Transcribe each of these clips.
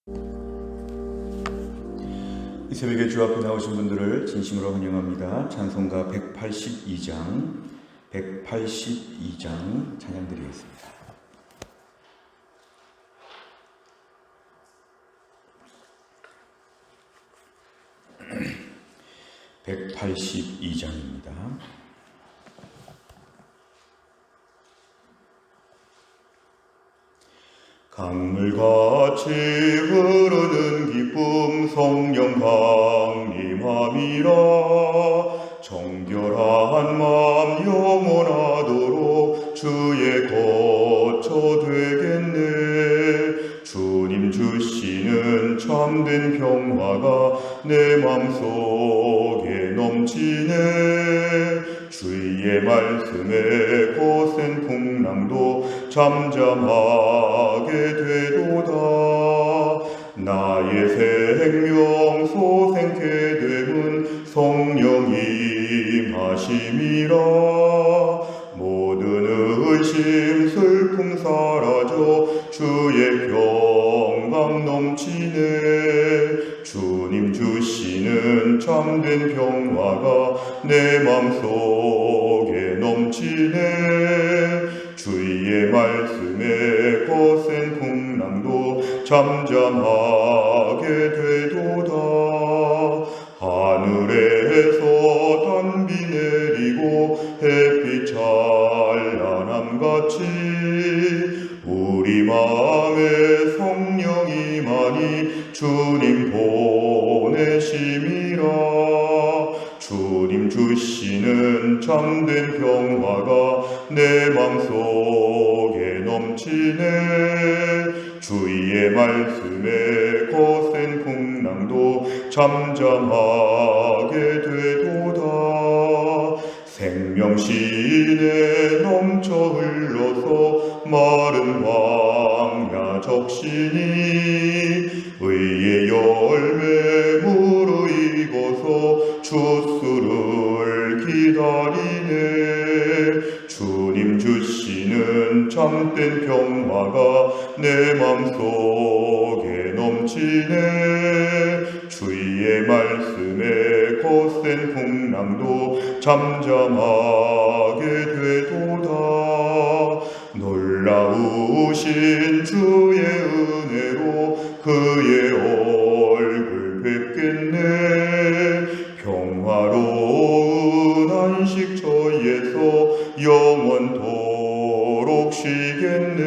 이 새벽에 주 앞에 나오신 분들을 진심으로 환영합니다. 찬송가 182장 찬양 드리겠습니다. 182장입니다. 강물같이 흐르는 기쁨 성령 강림함이라. 정결한 마음 영원하도록 주의 거처 되겠네. 주님 주시는 참된 평화가 내 맘속에 넘치네. 주의 말씀에 거센 풍랑도 잠잠하게 되도다. 나의 생명 소생케 됨은 성령 임하심이라. 모든 의심 슬픔 사라져 주의 평강 넘치네. 주님 주시는 참된 평화가 내 맘속에 넘치네. 주의 말씀에 거센 풍랑도 잠잠하게 되도다. 하늘에서 단비 내리고 햇빛 찬란함같이 우리 마음에 성령이 많이 주님 보내심이라. 주님 주시는 참된 평화가 내 맘속에 넘치네. 주의 말씀에 거센 풍랑도 잠잠하게 되도다. 생명신에 넘쳐 흘러서 마른 광야 적시니 의의 열매 무르익어서 주수를 기다리네. 주님 주시는 참된 평화가 내 맘속에 넘치네. 주의 말씀에 거센 풍랑도 잠잠하게 되도다. 놀라우신 주의 은혜로 그의 얼굴 뵙겠네. 평화로운 안식처에서 영원토록 쉬겠네.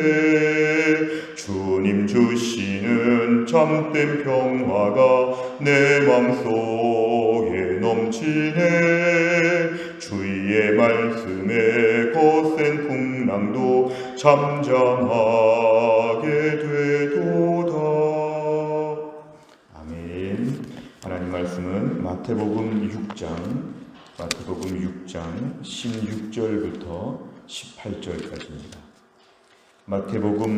주님 주시는 참된 평화가 내 맘속에 넘치네. 주의 말씀에 거센 풍랑도 잠잠하게 되도다. 아멘. 하나님 말씀은 마태복음 6장 16절부터 18절까지입니다. 마태복음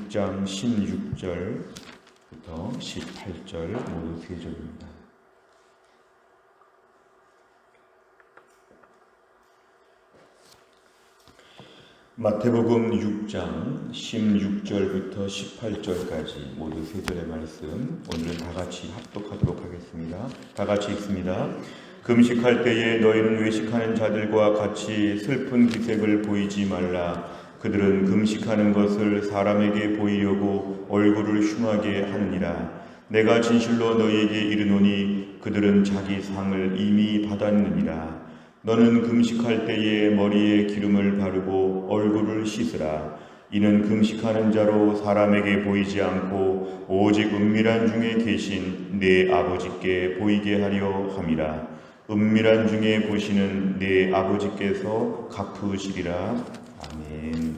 6장 16절부터 18절 모두 세 절입니다. 마태복음 6장 16절부터 18절까지 모두 세 절의 말씀, 오늘은 다 같이 합독하도록 하겠습니다. 다 같이 읽습니다. 금식할 때에 너희는 외식하는 자들과 같이 슬픈 기색을 보이지 말라. 그들은 금식하는 것을 사람에게 보이려고 얼굴을 흉하게 하느니라. 내가 진실로 너희에게 이르노니 그들은 자기 상을 이미 받았느니라. 너는 금식할 때에 머리에 기름을 바르고 얼굴을 씻으라. 이는 금식하는 자로 사람에게 보이지 않고 오직 은밀한 중에 계신 내 아버지께 보이게 하려 함이라. 은밀한 중에 보시는 내 아버지께서 갚으시리라. 아멘.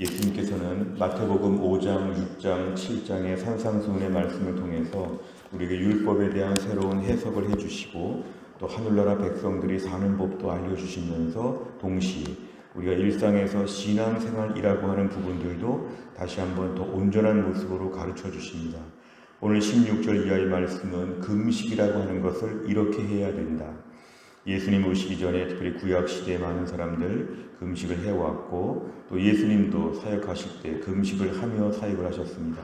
예수님께서는 마태복음 5장, 6장, 7장의 산상수훈의 말씀을 통해서 우리에게 율법에 대한 새로운 해석을 해주시고 또 하늘나라 백성들이 사는 법도 알려주시면서 동시에 우리가 일상에서 신앙생활이라고 하는 부분들도 다시 한번 더 온전한 모습으로 가르쳐 주십니다. 오늘 16절 이하의 말씀은 금식이라고 하는 것을 이렇게 해야 된다. 예수님 오시기 전에 특별히 구약시대에 많은 사람들 금식을 해왔고 또 예수님도 사역하실 때 금식을 하며 사역을 하셨습니다.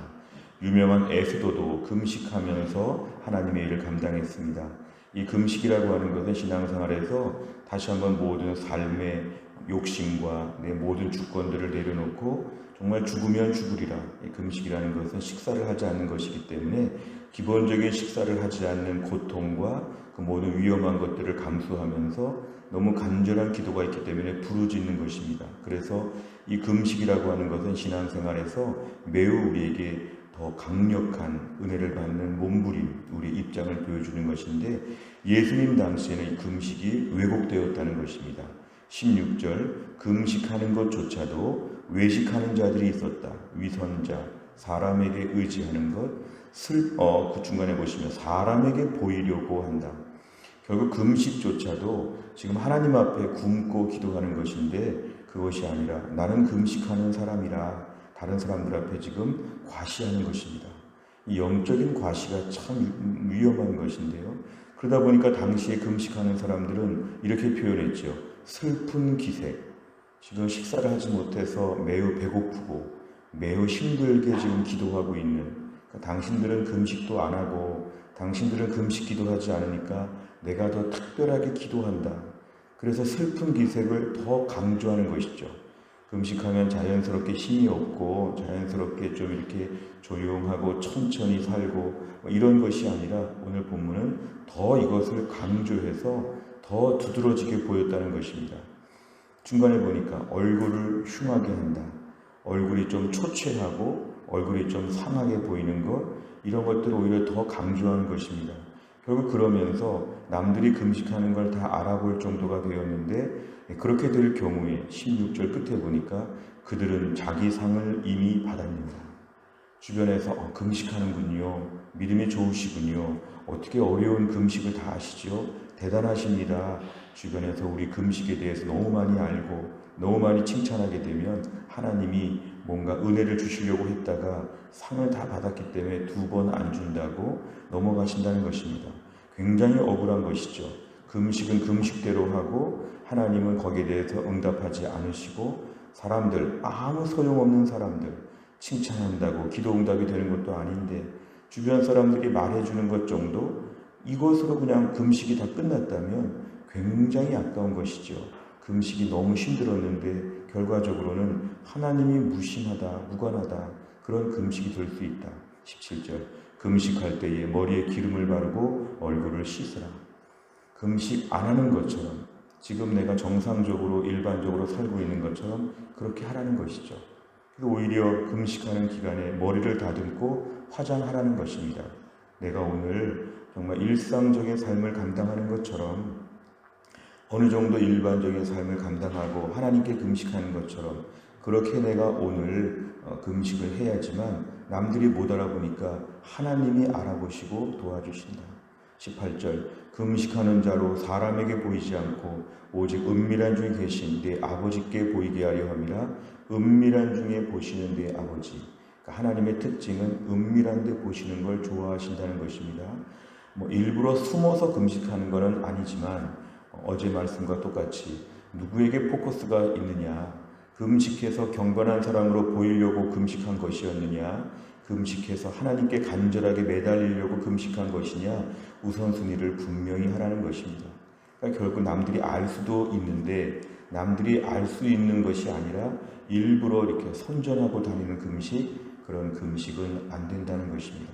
유명한 에스더도 금식하면서 하나님의 일을 감당했습니다. 이 금식이라고 하는 것은 신앙생활에서 다시 한번 모든 삶의 욕심과 내 모든 주권들을 내려놓고 정말 죽으면 죽으리라. 이 금식이라는 것은 식사를 하지 않는 것이기 때문에 기본적인 식사를 하지 않는 고통과 그 모든 위험한 것들을 감수하면서 너무 간절한 기도가 있기 때문에 부르짖는 것입니다. 그래서 이 금식이라고 하는 것은 신앙생활에서 매우 우리에게 더 강력한 은혜를 받는 몸부림, 우리의 입장을 보여주는 것인데, 예수님 당시에는 이 금식이 왜곡되었다는 것입니다. 16절, 금식하는 것조차도 외식하는 자들이 있었다. 위선자, 사람에게 의지하는 것, 그 중간에 보시면 사람에게 보이려고 한다. 결국 금식조차도 지금 하나님 앞에 굶고 기도하는 것인데, 그것이 아니라 나는 금식하는 사람이라 다른 사람들 앞에 지금 과시하는 것입니다. 이 영적인 과시가 참 위험한 것인데요. 그러다 보니까 당시에 금식하는 사람들은 이렇게 표현했죠. 슬픈 기색. 지금 식사를 하지 못해서 매우 배고프고 매우 힘들게 지금 기도하고 있는, 그러니까 당신들은 금식도 안 하고 당신들은 금식 기도하지 않으니까 내가 더 특별하게 기도한다. 그래서 슬픈 기색을 더 강조하는 것이죠. 금식하면 자연스럽게 힘이 없고 자연스럽게 좀 이렇게 조용하고 천천히 살고 이런 것이 아니라 오늘 본문은 더 이것을 강조해서 더 두드러지게 보였다는 것입니다. 중간에 보니까 얼굴을 흉하게 한다. 얼굴이 좀 초췌하고 얼굴이 좀 상하게 보이는 것, 이런 것들을 오히려 더 강조하는 것입니다. 결국 그러면서 남들이 금식하는 걸 다 알아볼 정도가 되었는데, 그렇게 될 경우에 16절 끝에 보니까 그들은 자기 상을 이미 받았느니라. 주변에서 금식하는군요. 믿음이 좋으시군요. 어떻게 어려운 금식을 다 아시죠? 대단하십니다. 주변에서 우리 금식에 대해서 너무 많이 알고 너무 많이 칭찬하게 되면 하나님이 뭔가 은혜를 주시려고 했다가 상을 다 받았기 때문에 2번 안 준다고 넘어가신다는 것입니다. 굉장히 억울한 것이죠. 금식은 금식대로 하고 하나님은 거기에 대해서 응답하지 않으시고, 사람들, 아무 소용없는 사람들 칭찬한다고 기도 응답이 되는 것도 아닌데 주변 사람들이 말해주는 것 정도, 이것으로 그냥 금식이 다 끝났다면 굉장히 아까운 것이죠. 금식이 너무 힘들었는데 결과적으로는 하나님이 무심하다, 무관하다, 그런 금식이 될 수 있다. 17절, 금식할 때에 머리에 기름을 바르고 얼굴을 씻으라. 금식 안 하는 것처럼, 지금 내가 정상적으로 일반적으로 살고 있는 것처럼 그렇게 하라는 것이죠. 오히려 금식하는 기간에 머리를 다듬고 화장하라는 것입니다. 내가 오늘 정말 일상적인 삶을 감당하는 것처럼, 어느 정도 일반적인 삶을 감당하고 하나님께 금식하는 것처럼 그렇게 내가 오늘 금식을 해야지만 남들이 못 알아보니까 하나님이 알아보시고 도와주신다. 18절, 금식하는 자로 사람에게 보이지 않고 오직 은밀한 중에 계신 내 아버지께 보이게 하려 함이라. 은밀한 중에 보시는 내 아버지. 그러니까 하나님의 특징은 은밀한 데 보시는 걸 좋아하신다는 것입니다. 일부러 숨어서 금식하는 것은 아니지만 어제 말씀과 똑같이 누구에게 포커스가 있느냐, 금식해서 경건한 사람으로 보이려고 금식한 것이었느냐, 금식해서 하나님께 간절하게 매달리려고 금식한 것이냐, 우선순위를 분명히 하라는 것입니다. 그러니까 결국 남들이 알 수도 있는데 남들이 알 수 있는 것이 아니라 일부러 이렇게 선전하고 다니는 금식, 그런 금식은 안 된다는 것입니다.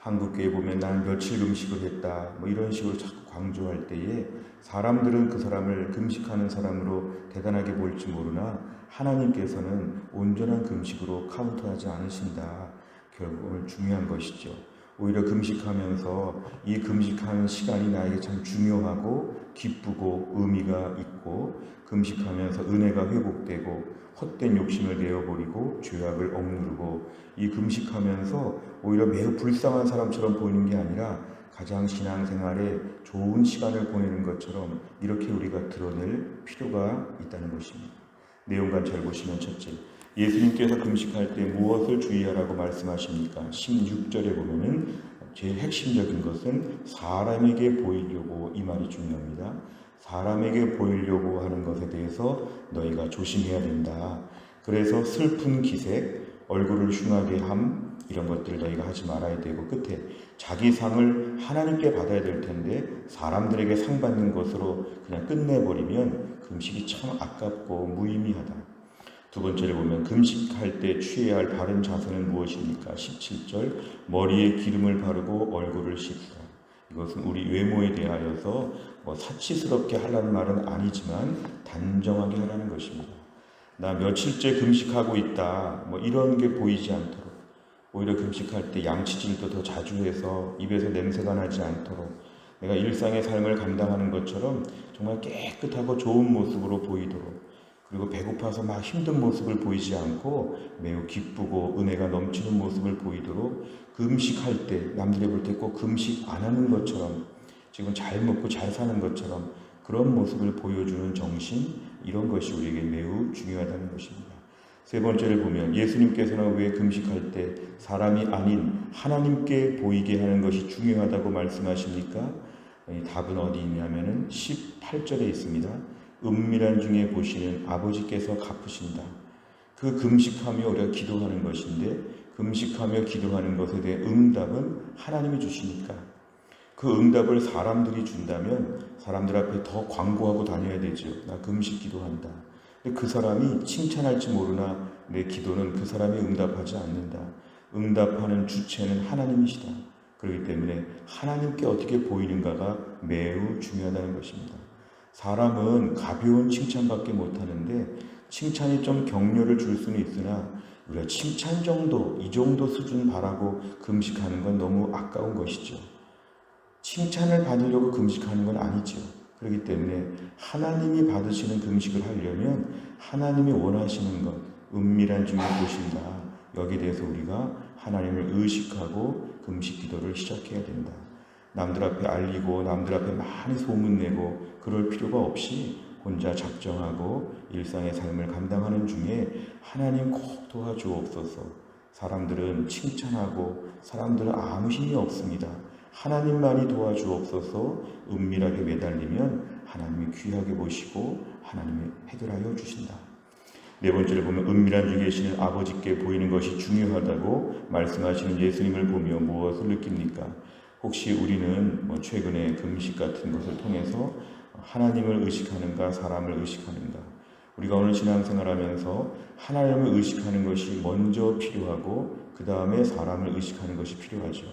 한국교회 보면 나는 며칠 금식을 했다, 이런 식으로 자꾸 강조할 때에 사람들은 그 사람을 금식하는 사람으로 대단하게 볼지 모르나 하나님께서는 온전한 금식으로 카운트하지 않으신다. 결국은 중요한 것이죠. 오히려 금식하면서 이 금식하는 시간이 나에게 참 중요하고 기쁘고 의미가 있고, 금식하면서 은혜가 회복되고 헛된 욕심을 내어버리고 죄악을 억누르고, 이 금식하면서 오히려 매우 불쌍한 사람처럼 보이는 게 아니라 가장 신앙생활에 좋은 시간을 보내는 것처럼 이렇게 우리가 드러낼 필요가 있다는 것입니다. 내용간 잘 보시면, 첫째, 예수님께서 금식할 때 무엇을 주의하라고 말씀하십니까? 16절에 보면은 제일 핵심적인 것은 사람에게 보이려고, 이 말이 중요합니다. 사람에게 보이려고 하는 것에 대해서 너희가 조심해야 된다. 그래서 슬픈 기색, 얼굴을 흉하게 함, 이런 것들을 너희가 하지 말아야 되고, 끝에 자기 상을 하나님께 받아야 될 텐데 사람들에게 상 받는 것으로 그냥 끝내버리면 금식이 참 아깝고 무의미하다. 두 번째를 보면 금식할 때 취해야 할 바른 자세는 무엇입니까? 17절 머리에 기름을 바르고 얼굴을 씻으라. 이것은 우리 외모에 대하여서 사치스럽게 하라는 말은 아니지만 단정하게 하라는 것입니다. 나 며칠째 금식하고 있다 이런 게 보이지 않도록, 오히려 금식할 때 양치질도 더 자주 해서 입에서 냄새가 나지 않도록 내가 일상의 삶을 감당하는 것처럼 정말 깨끗하고 좋은 모습으로 보이도록, 그리고 배고파서 막 힘든 모습을 보이지 않고 매우 기쁘고 은혜가 넘치는 모습을 보이도록, 금식할 때 남들이 볼 때 꼭 금식 안 하는 것처럼 지금 잘 먹고 잘 사는 것처럼 그런 모습을 보여주는 정신, 이런 것이 우리에게 매우 중요하다는 것입니다. 세 번째를 보면 예수님께서는 왜 금식할 때 사람이 아닌 하나님께 보이게 하는 것이 중요하다고 말씀하십니까? 이 답은 어디 있냐면은 18절에 있습니다. 은밀한 중에 보시는 아버지께서 갚으신다. 그 금식하며 우리가 기도하는 것인데, 금식하며 기도하는 것에 대해 응답은 하나님이 주시니까 그 응답을 사람들이 준다면 사람들 앞에 더 광고하고 다녀야 되죠. 나 금식 기도한다. 근데 그 사람이 칭찬할지 모르나 내 기도는 그 사람이 응답하지 않는다. 응답하는 주체는 하나님이시다. 그렇기 때문에 하나님께 어떻게 보이는가가 매우 중요하다는 것입니다. 사람은 가벼운 칭찬밖에 못하는데 칭찬이 좀 격려를 줄 수는 있으나 우리가 칭찬 정도, 이 정도 수준 바라고 금식하는 건 너무 아까운 것이죠. 칭찬을 받으려고 금식하는 건 아니죠. 그렇기 때문에 하나님이 받으시는 금식을 하려면 하나님이 원하시는 것, 은밀한 중에 보신다. 여기에 대해서 우리가 하나님을 의식하고 금식 기도를 시작해야 된다. 남들 앞에 알리고 남들 앞에 많이 소문내고 그럴 필요가 없이 혼자 작정하고 일상의 삶을 감당하는 중에 하나님 꼭 도와주옵소서. 사람들은 칭찬하고 사람들은 아무 힘이 없습니다. 하나님만이 도와주옵소서. 은밀하게 매달리면 하나님이 귀하게 보시고 하나님이 해결하여 주신다. 네 번째를 보면 은밀한 중에 계시는 아버지께 보이는 것이 중요하다고 말씀하시는 예수님을 보며 무엇을 느낍니까? 혹시 우리는 최근에 금식 같은 것을 통해서 하나님을 의식하는가, 사람을 의식하는가? 우리가 오늘 신앙생활하면서 하나님을 의식하는 것이 먼저 필요하고 그 다음에 사람을 의식하는 것이 필요하죠.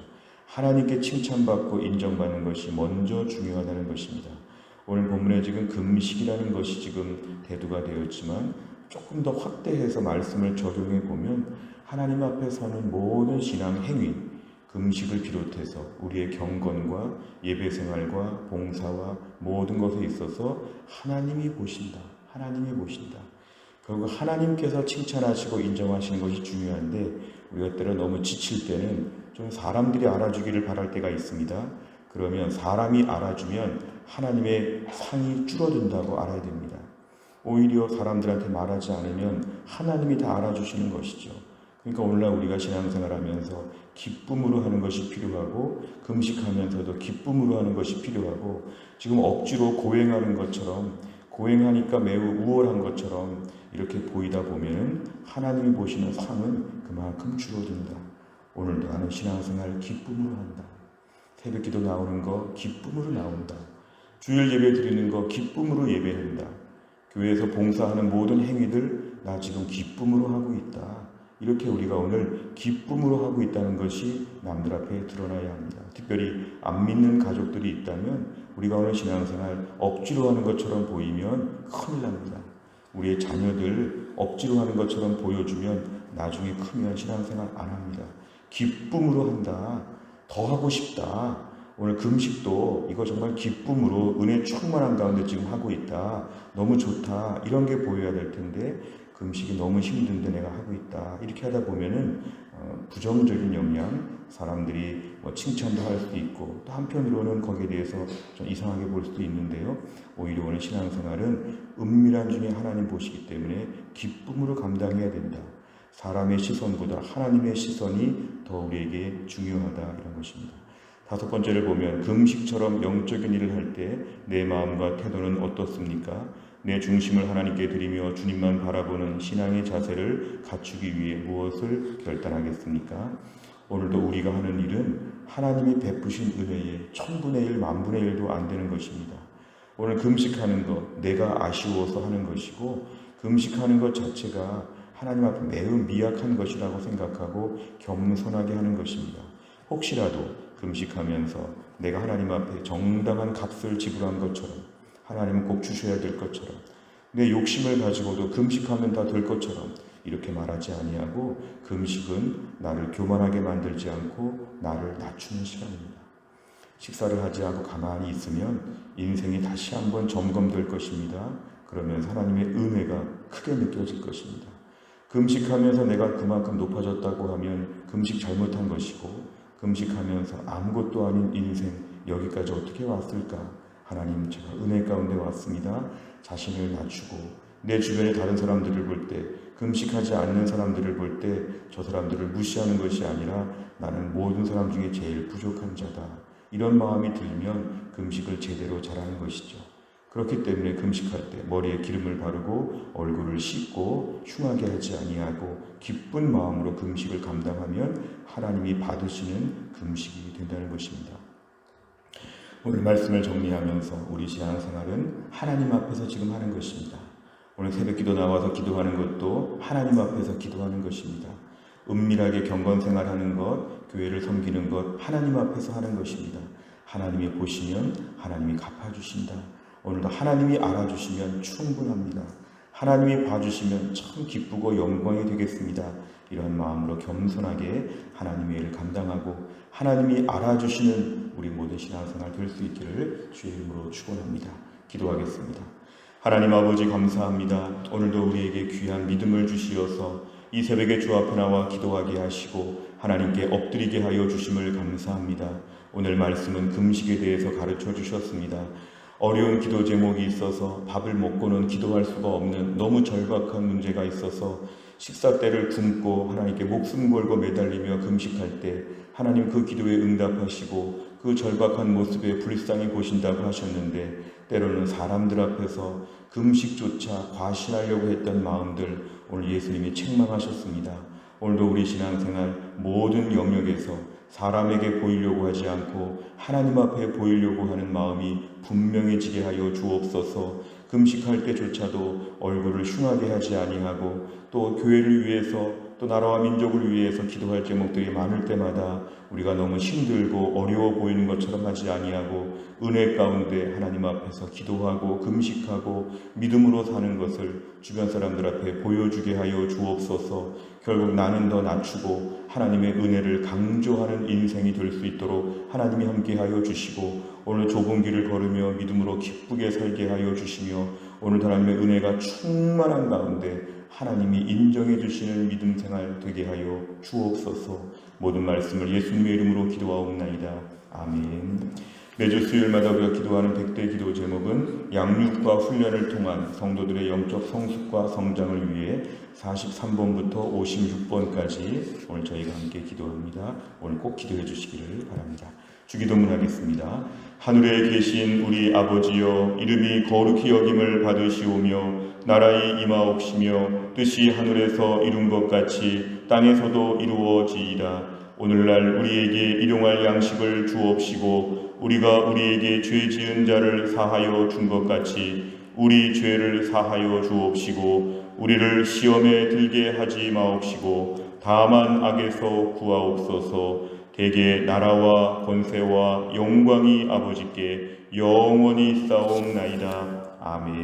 하나님께 칭찬받고 인정받는 것이 먼저 중요하다는 것입니다. 오늘 본문에 지금 금식이라는 것이 지금 대두가 되었지만 조금 더 확대해서 말씀을 적용해 보면 하나님 앞에 서는 모든 신앙 행위, 금식을 비롯해서 우리의 경건과 예배생활과 봉사와 모든 것에 있어서 하나님이 보신다. 하나님이 보신다. 결국 하나님께서 칭찬하시고 인정하시는 것이 중요한데 우리가 때로 너무 지칠 때는 좀 사람들이 알아주기를 바랄 때가 있습니다. 그러면 사람이 알아주면 하나님의 상이 줄어든다고 알아야 됩니다. 오히려 사람들한테 말하지 않으면 하나님이 다 알아주시는 것이죠. 그러니까 오늘날 우리가 신앙생활하면서 기쁨으로 하는 것이 필요하고 금식하면서도 기쁨으로 하는 것이 필요하고 지금 억지로 고행하는 것처럼 고행하니까 매우 우월한 것처럼 이렇게 보이다 보면 하나님이 보시는 상은 그만큼 줄어든다. 오늘도 나는 신앙생활 기쁨으로 한다. 새벽기도 나오는 거 기쁨으로 나온다. 주일 예배 드리는 거 기쁨으로 예배한다. 교회에서 봉사하는 모든 행위들 나 지금 기쁨으로 하고 있다. 이렇게 우리가 오늘 기쁨으로 하고 있다는 것이 남들 앞에 드러나야 합니다. 특별히 안 믿는 가족들이 있다면 우리가 오늘 신앙생활 억지로 하는 것처럼 보이면 큰일 납니다. 우리의 자녀들 억지로 하는 것처럼 보여주면 나중에 크면 신앙생활 안 합니다. 기쁨으로 한다. 더 하고 싶다. 오늘 금식도 이거 정말 기쁨으로 은혜 충만한 가운데 지금 하고 있다. 너무 좋다. 이런 게 보여야 될 텐데 금식이 너무 힘든데 내가 하고 있다. 이렇게 하다 보면은 부정적인 영향, 사람들이 칭찬도 할 수도 있고 또 한편으로는 거기에 대해서 좀 이상하게 볼 수도 있는데요. 오히려 오늘 신앙생활은 은밀한 중에 하나님 보시기 때문에 기쁨으로 감당해야 된다. 사람의 시선보다 하나님의 시선이 더 우리에게 중요하다 이런 것입니다. 다섯 번째를 보면 금식처럼 영적인 일을 할 때 내 마음과 태도는 어떻습니까? 내 중심을 하나님께 드리며 주님만 바라보는 신앙의 자세를 갖추기 위해 무엇을 결단하겠습니까? 오늘도 우리가 하는 일은 하나님이 베푸신 은혜의 1000분의 1, 10,000분의 1도 안 되는 것입니다. 오늘 금식하는 것, 내가 아쉬워서 하는 것이고 금식하는 것 자체가 하나님 앞에 매우 미약한 것이라고 생각하고 겸손하게 하는 것입니다. 혹시라도 금식하면서 내가 하나님 앞에 정당한 값을 지불한 것처럼, 하나님은 꼭 주셔야 될 것처럼, 내 욕심을 가지고도 금식하면 다 될 것처럼 이렇게 말하지 아니하고, 금식은 나를 교만하게 만들지 않고 나를 낮추는 시간입니다. 식사를 하지 않고 가만히 있으면 인생이 다시 한번 점검될 것입니다. 그러면 하나님의 은혜가 크게 느껴질 것입니다. 금식하면서 내가 그만큼 높아졌다고 하면 금식 잘못한 것이고, 금식하면서 아무것도 아닌 인생 여기까지 어떻게 왔을까? 하나님, 제가 은혜 가운데 왔습니다. 자신을 낮추고 내 주변의 다른 사람들을 볼 때, 금식하지 않는 사람들을 볼 때 저 사람들을 무시하는 것이 아니라 나는 모든 사람 중에 제일 부족한 자다, 이런 마음이 들면 금식을 제대로 잘하는 것이죠. 그렇기 때문에 금식할 때 머리에 기름을 바르고 얼굴을 씻고 흉하게 하지 아니하고 기쁜 마음으로 금식을 감당하면 하나님이 받으시는 금식이 된다는 것입니다. 오늘 말씀을 정리하면서 우리 신앙생활은 하나님 앞에서 지금 하는 것입니다. 오늘 새벽기도 나와서 기도하는 것도 하나님 앞에서 기도하는 것입니다. 은밀하게 경건생활하는 것, 교회를 섬기는 것, 하나님 앞에서 하는 것입니다. 하나님이 보시면 하나님이 갚아주신다. 오늘도 하나님이 알아주시면 충분합니다. 하나님이 봐주시면 참 기쁘고 영광이 되겠습니다. 이런 마음으로 겸손하게 하나님의 일을 감당하고 하나님이 알아주시는 우리 모든 신앙생활 될 수 있기를 주의 이름으로 축원합니다. 기도하겠습니다. 하나님 아버지, 감사합니다. 오늘도 우리에게 귀한 믿음을 주시어서 이 새벽에 주 앞에 나와 기도하게 하시고 하나님께 엎드리게 하여 주심을 감사합니다. 오늘 말씀은 금식에 대해서 가르쳐 주셨습니다. 어려운 기도 제목이 있어서 밥을 먹고는 기도할 수가 없는 너무 절박한 문제가 있어서 식사 때를 굶고 하나님께 목숨 걸고 매달리며 금식할 때 하나님 그 기도에 응답하시고 그 절박한 모습에 불쌍히 보신다고 하셨는데, 때로는 사람들 앞에서 금식조차 과신하려고 했던 마음들 오늘 예수님이 책망하셨습니다. 오늘도 우리 신앙생활 모든 영역에서 사람에게 보이려고 하지 않고 하나님 앞에 보이려고 하는 마음이 분명해지게 하여 주옵소서. 금식할 때조차도 얼굴을 흉하게 하지 아니하고 또 교회를 위해서 또 나라와 민족을 위해서 기도할 제목들이 많을 때마다 우리가 너무 힘들고 어려워 보이는 것처럼 하지 아니하고 은혜 가운데 하나님 앞에서 기도하고 금식하고 믿음으로 사는 것을 주변 사람들 앞에 보여주게 하여 주옵소서. 결국 나는 더 낮추고 하나님의 은혜를 강조하는 인생이 될 수 있도록 하나님이 함께하여 주시고, 오늘 좁은 길을 걸으며 믿음으로 기쁘게 살게 하여 주시며, 오늘 하나님의 은혜가 충만한 가운데 하나님이 인정해 주시는 믿음 생활 되게 하여 주옵소서. 모든 말씀을 예수님의 이름으로 기도하옵나이다. 아멘. 매주 수요일마다 우리가 기도하는 100대 기도 제목은 양육과 훈련을 통한 성도들의 영적 성숙과 성장을 위해 43번부터 56번까지 오늘 저희가 함께 기도합니다. 오늘 꼭 기도해 주시기를 바랍니다. 주기도문 하겠습니다. 하늘에 계신 우리 아버지여, 이름이 거룩히 여김을 받으시오며 나라의 임하옵시며 뜻이 하늘에서 이룬 것 같이 땅에서도 이루어지이다. 오늘날 우리에게 일용할 양식을 주옵시고 우리가 우리에게 죄 지은 자를 사하여 준 것 같이 우리 죄를 사하여 주옵시고 우리를 시험에 들게 하지 마옵시고 다만 악에서 구하옵소서. 대개 나라와 권세와 영광이 아버지께 영원히 싸움나이다. 아멘.